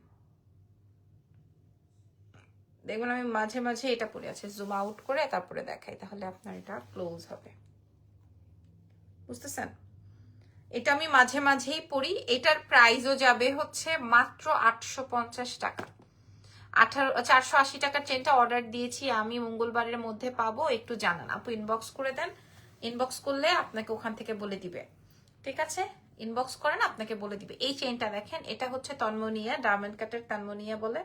দেখবেন আমি মাঝে মাঝে এটা পরে আছে। জুম আউট করে তারপরে দেখাই, তাহলে আপনার এটা ক্লোজ হবে, বুঝতেছেন? এটা আমি মাঝে মাঝেই পরি। এটার প্রাইসও যাবে হচ্ছে মাত্র 850 টাকা। 480 টাকার চেনটা অর্ডার দিয়েছি আমি, মঙ্গলবারের মধ্যে পাবো। একটু জানান আপু, ইনবক্স করে দেন। ইনবক্স করলে আপনাকে ওখান থেকে বলে দিবে, ঠিক আছে? ইনবক্স করেন, আপনাকে বলে দিবে। এই চেনটা দেখেন, এটা হচ্ছে তন্মনিয়া, ডায়মন্ড কাটের তন্মনিয়া বলে,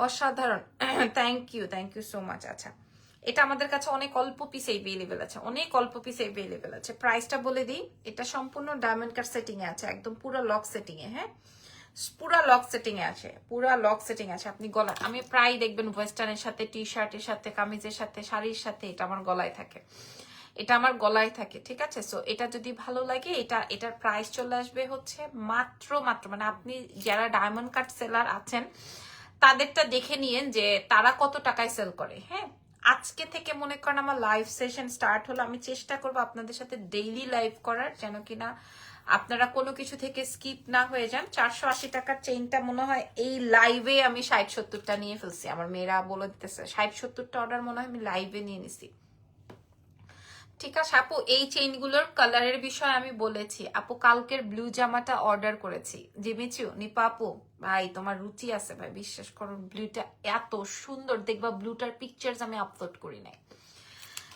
অসাধারণ। Thank you so much. আচ্ছা, এটা আমাদের কাছে অনেক অল্প পিস এভেলেবেল আছে, অনেক অল্প পিস এভেলেবেল আছে। প্রাইসটা বলে দিই, এটা সম্পূর্ণ ডায়মন্ড কাট সেটিং এ আছে, একদম পুরো লক সেটিং এ। হ্যাঁ, পুরা লক সেটিং এ আছে, পুরা লক সেটিং আছে। আপনি গলা, আমি প্রায় দেখবেন ওয়েস্টার্নের সাথে, টি শার্টের সাথে, কামিজের সাথে, শাড়ির সাথে এটা আমার গলায় থাকে, এটা আমার গলায় থাকে, ঠিক আছে? সো এটা যদি ভালো লাগে, এটার প্রাইস চলে আসবে হচ্ছে মাত্র মানে আপনি যারা ডায়মন্ড কাট সেলার আছেন তাদেরটা দেখে নিয়েন যে তারা কত টাকায় সেল করে। হ্যাঁ, আজকে থেকে মনে করেন আমার লাইভ সেশন স্টার্ট হলো, আমি চেষ্টা করবো আপনাদের সাথে ডেইলি লাইভ করার, যেন কিনা আপনারা কোনো কিছু থেকে স্কিপ না হয়ে যান। 480 টাকার চেইনটা মনে হয় এই লাইভে আমি 60-70টা নিয়ে ফেলছি, আমার মেয়েরা বলে দিতেছে 60-70টা অর্ডার মনে হয় আমি লাইভে নিয়ে নিছি। ঠিক আছে আপু, এই চেইনগুলোর কালারের বিষয়ে আমি বলেছি। আপু, কালকের ব্লু জামাটা অর্ডার করেছি। জিমিচু নিপা আপু, ভাই তোমার রুচি আছে ভাই, বিশ্বাস করো, ব্লুটা এত সুন্দর, দেখবা ব্লুটার পিকচার্স আমি আপলোড করি নাই।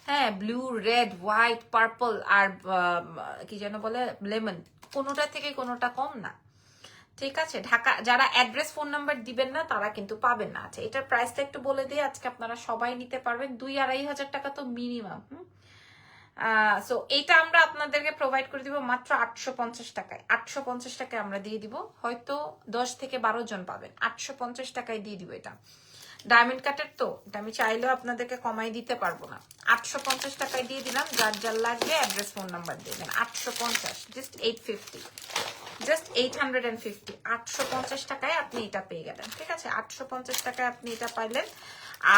হ্যাঁ, ব্লু, রেড, হোয়াইট, পার্পল আর কি যেন বলে লেমন, কোনোটা থেকে কোনোটা কম না, ঠিক আছে? ঢাকা যারা অ্যাড্রেস ফোন নাম্বার দিবেন না তারা কিন্তু পাবেন না। আচ্ছা, এটার প্রাইসটা একটু বলে দিই, আজকে আপনারা সবাই নিতে পারবেন, 2-2.5 হাজার টাকা তো মিনিমাম। সো এইটা আমরা আপনাদেরকে প্রোভাইড করে দিব মাত্র 850 টাকায়। 850 টাকায় আমরা দিয়ে দিব, হয়তো 10 থেকে 12 জন পাবেন। 850 টাকায় দিয়ে দিব। এটা ডায়মন্ড কাটের তো, এটা আমি চাইলেও আপনাদেরকে কমাই দিতে পারবো না। 850 টাকায় দিয়ে দিলাম, যার যার লাগবে অ্যাড্রেস ফোন নাম্বার দিয়ে দেন। 850, জাস্ট 850, জাস্ট 850, 850 টাকায় আপনি এটা পেয়ে গেলেন, ঠিক আছে? 850 টাকায় আপনি এটা পাইলেন।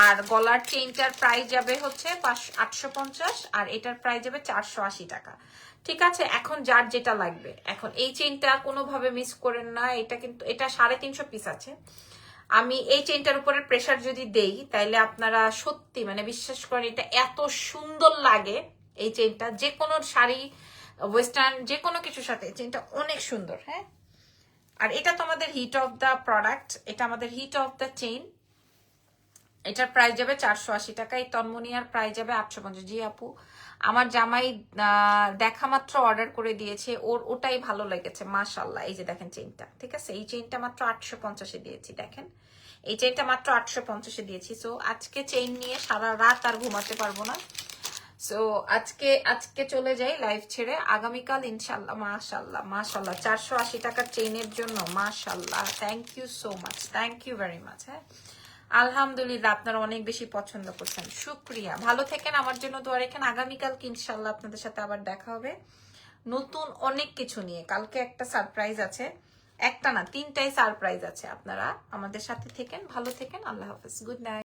আর গলার চেইনটার প্রাইস যাবে হচ্ছে 850, আর এটার প্রাইস যাবে 480 টাকা, ঠিক আছে? এখন যার যেটা লাগবে, এখন এই চেইনটা কোনোভাবে মিস করেন না, এটা কিন্তু এটা 350 পিস আছে। আমি এই চেইনটার উপরে প্রেসার যদি দেই, তাইলে আপনারা সত্যি মানে বিশ্বাস করেন, এটা এত সুন্দর লাগে এই চেইনটা, যে কোনো শাড়ি, ওয়েস্টার্ন, যে কোনো কিছুর সাথে চেইনটা অনেক সুন্দর। হ্যাঁ, আর এটা তো আমাদের হিট অফ দ্য প্রোডাক্ট, এটা আমাদের হিট অফ দ্য চেইন। এটার প্রাইস যাবে 480 টাকা, এই তন্মনিয়ার প্রাইস যাবে 850। জি আপু, আমার জামাই দেখা মাত্র অর্ডার করে দিয়েছে, ওটাই ভালো লেগেছে মাশাআল্লাহ। এই যে দেখেন চেইনটা, ঠিক আছে? এই চেইনটা মাত্র 850-এ দিয়েছি, দেখেন এই চেইনটা মাত্র 850-এ দিয়েছি। সো আজকে চেইন নিয়ে সারা রাত আর ঘুমাতে পারবো না। সো আজকে চলে যাই লাইভ ছেড়ে, আগামীকাল ইনশাল্লাহ। মাশাল্লাহ মাশাল্লাহ, 480 টাকার চেইনের জন্য মাশাল্লাহ, thank you so much, thank you very much. হ্যাঁ, আলহামদুলিল্লাহ, আপনারা অনেক বেশি পছন্দ করছেন, শুক্রিয়া। ভালো থেকেন, আমার জন্য দোয়া রেখেন। আগামীকালকে ইনশাল্লাহ আপনাদের সাথে আবার দেখা হবে নতুন অনেক কিছু নিয়ে। কালকে একটা সারপ্রাইজ আছে, একটা না 3টাই সারপ্রাইজ আছে। আপনারা আমাদের সাথে থেকেন, ভালো থেকেন, আল্লাহ হাফেজ, গুড নাইট।